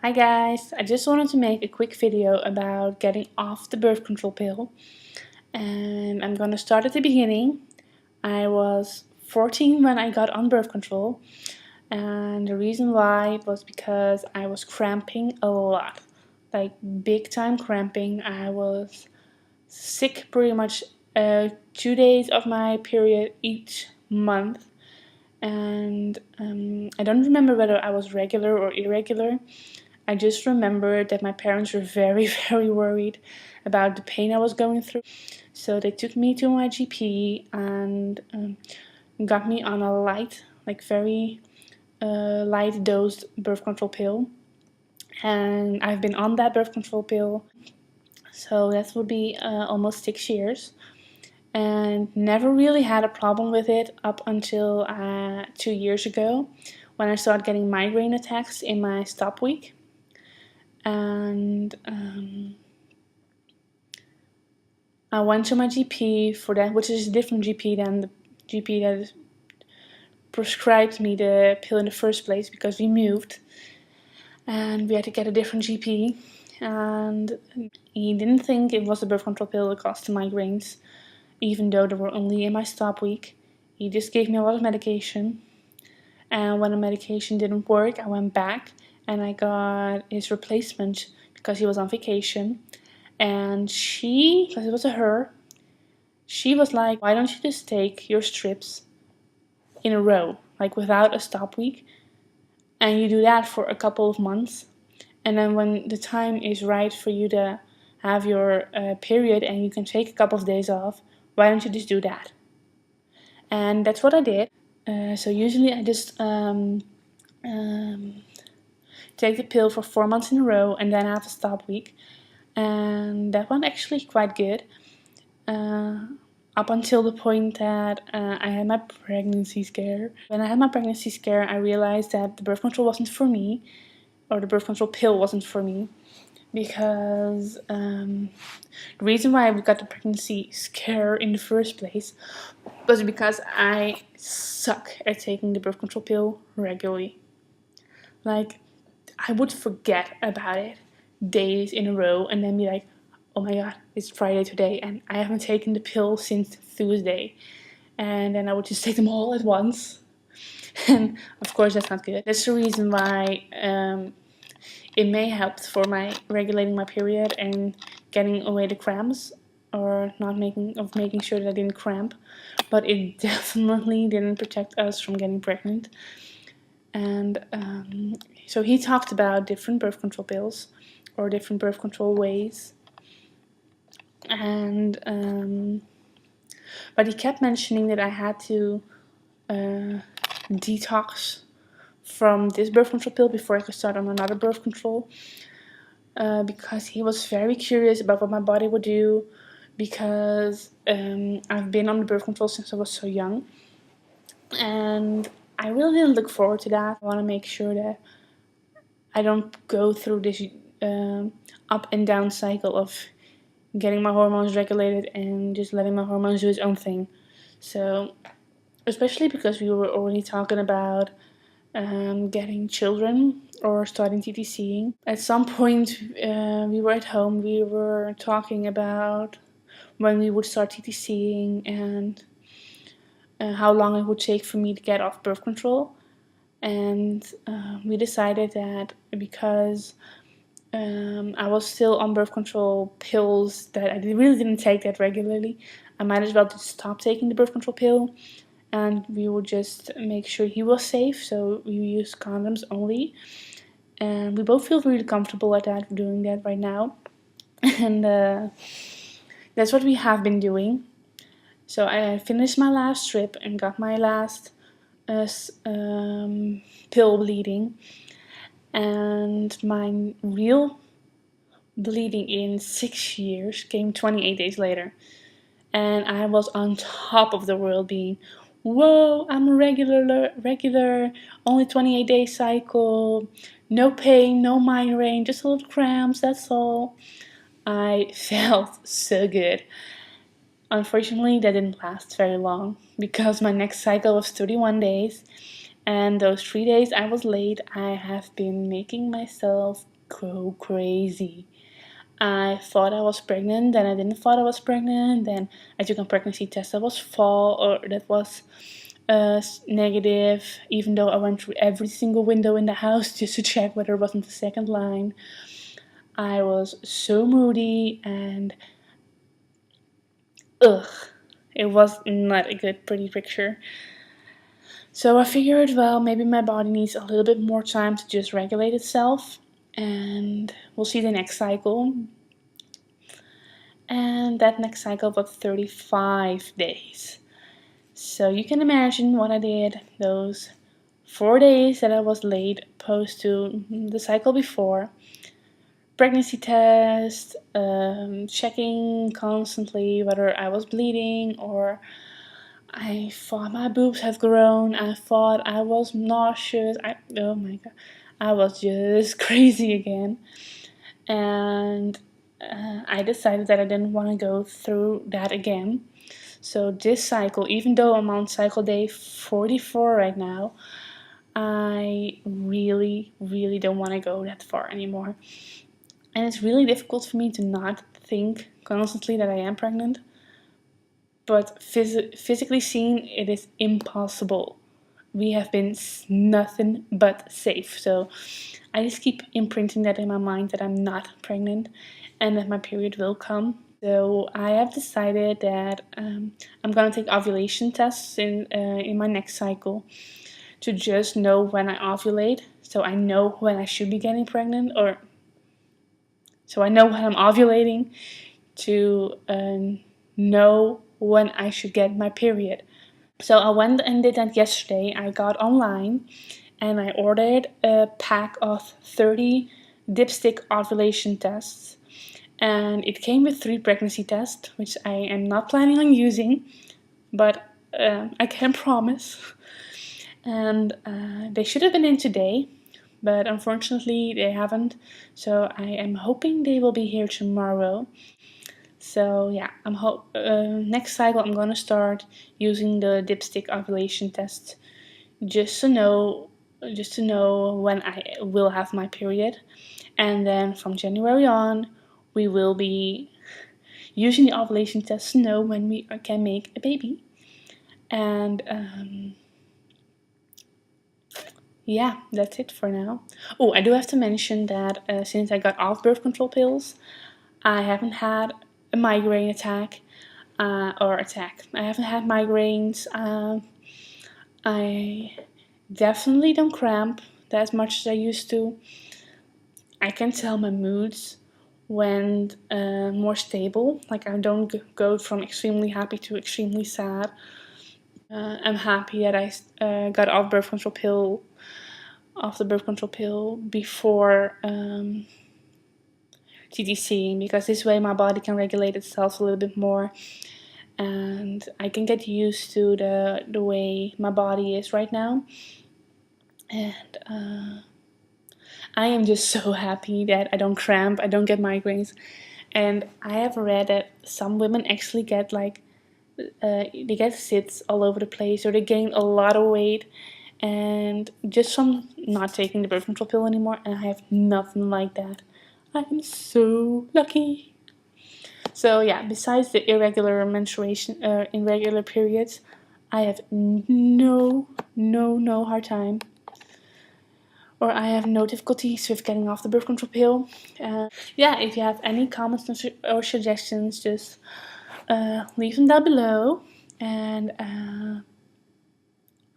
Hi guys, I just wanted to make a quick video about getting off the birth control pill, and I'm gonna start at the beginning. I was 14 when I got on birth control, and the reason why was because I was cramping a lot, like big time cramping. I was sick pretty much 2 days of my period each month, and I don't remember whether I was regular or irregular. I just remember that my parents were very, very worried about the pain I was going through. So they took me to my GP and got me on a light, like very light dosed birth control pill. And I've been on that birth control pill, so that would be almost 6 years. And never really had a problem with it up until 2 years ago, when I started getting migraine attacks in my stop week. And I went to my GP for that, which is a different GP than the GP that prescribed me the pill in the first place, because we moved and we had to get a different GP. And he didn't think it was the birth control pill that caused the migraines, even though they were only in my stop week. He just gave me a lot of medication, and when the medication didn't work, I went back and I got his replacement because he was on vacation. And she, because it was a her, she was like, why don't you just take your strips in a row, like without a stop week, and you do that for a couple of months, and then when the time is right for you to have your period and you can take a couple of days off, why don't you just do that? And that's what I did. So usually I just take the pill for 4 months in a row and then have a stop week, and that went actually quite good. Up until the point that I had my pregnancy scare. When I had my pregnancy scare, I realized that the birth control wasn't for me, or the birth control pill wasn't for me, because the reason why I got the pregnancy scare in the first place was because I suck at taking the birth control pill regularly. Like, I would forget about it days in a row and then be like, oh my god, it's Friday today and I haven't taken the pill since Tuesday. And then I would just take them all at once. And of course that's not good. That's the reason why it may help for my regulating my period and getting away the cramps, or making sure that I didn't cramp. But it definitely didn't protect us from getting pregnant. And so he talked about different birth control pills or different birth control ways. And but he kept mentioning that I had to detox from this birth control pill before I could start on another birth control, because he was very curious about what my body would do, because I've been on the birth control since I was so young, and I really didn't look forward to that. I want to make sure that I don't go through this up and down cycle of getting my hormones regulated and just letting my hormones do its own thing. So, especially because we were already talking about getting children or starting TTCing. At some point, we were at home, we were talking about when we would start TTCing and how long it would take for me to get off birth control. And we decided that because I was still on birth control pills that I really didn't take that regularly, I might as well just stop taking the birth control pill, and we would just make sure he was safe, so we use condoms only. And we both feel really comfortable at that, doing that right now. And that's what we have been doing. So I finished my last strip and got my last pill bleeding, and my real bleeding in 6 years came 28 days later, and I was on top of the world, being, whoa, I'm a regular, only 28-day cycle, no pain, no migraine, just a little cramps, that's all. I felt so good. Unfortunately, that didn't last very long, because my next cycle was 31 days, and those 3 days I was late, I have been making myself go crazy. I thought I was pregnant, then I didn't thought I was pregnant, then I took a pregnancy test that was negative, even though I went through every single window in the house just to check whether it wasn't the second line. I was so moody and ugh, it was not a good pretty picture. So I figured, well, maybe my body needs a little bit more time to just regulate itself, and we'll see the next cycle. And that next cycle was 35 days. So you can imagine what I did those 4 days that I was late opposed to the cycle before. Pregnancy test, checking constantly whether I was bleeding, or I thought my boobs had grown, I thought I was nauseous, oh my god, I was just crazy again. And I decided that I didn't want to go through that again. So this cycle, even though I'm on cycle day 44 right now, I really, really don't want to go that far anymore. And it's really difficult for me to not think constantly that I am pregnant. But physically seen, it is impossible. We have been nothing but safe. So I just keep imprinting that in my mind that I'm not pregnant and that my period will come. So I have decided that I'm gonna take ovulation tests in my next cycle to just know when I ovulate, so I know when I should be getting pregnant, or so I know when I'm ovulating to know when I should get my period. So I went and did that yesterday. I got online and I ordered a pack of 30 dipstick ovulation tests. And it came with 3 pregnancy tests, which I am not planning on using, but I can promise. And they should have been in today, but unfortunately they haven't. So I am hoping they will be here tomorrow. So yeah, next cycle I'm gonna start using the dipstick ovulation test just to know when I will have my period, and then from January on we will be using the ovulation test to know when we can make a baby. And yeah, that's it for now. Oh, I do have to mention that since I got off birth control pills, I haven't had a migraine attack. I haven't had migraines. I definitely don't cramp as much as I used to. I can tell my moods went more stable. Like I don't go from extremely happy to extremely sad. I'm happy that I got off the birth control pill before TTC, because this way my body can regulate itself a little bit more, and I can get used to the way my body is right now. And I am just so happy that I don't cramp, I don't get migraines. And I have read that some women actually get they get zits all over the place, or they gain a lot of weight, and just from not taking the birth control pill anymore. And I have nothing like that. I am so lucky. So yeah, besides the irregular menstruation, irregular periods, I have no hard time, or I have no difficulties with getting off the birth control pill. Yeah, if you have any comments or suggestions, just leave them down below, and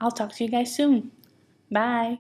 I'll talk to you guys soon. Bye.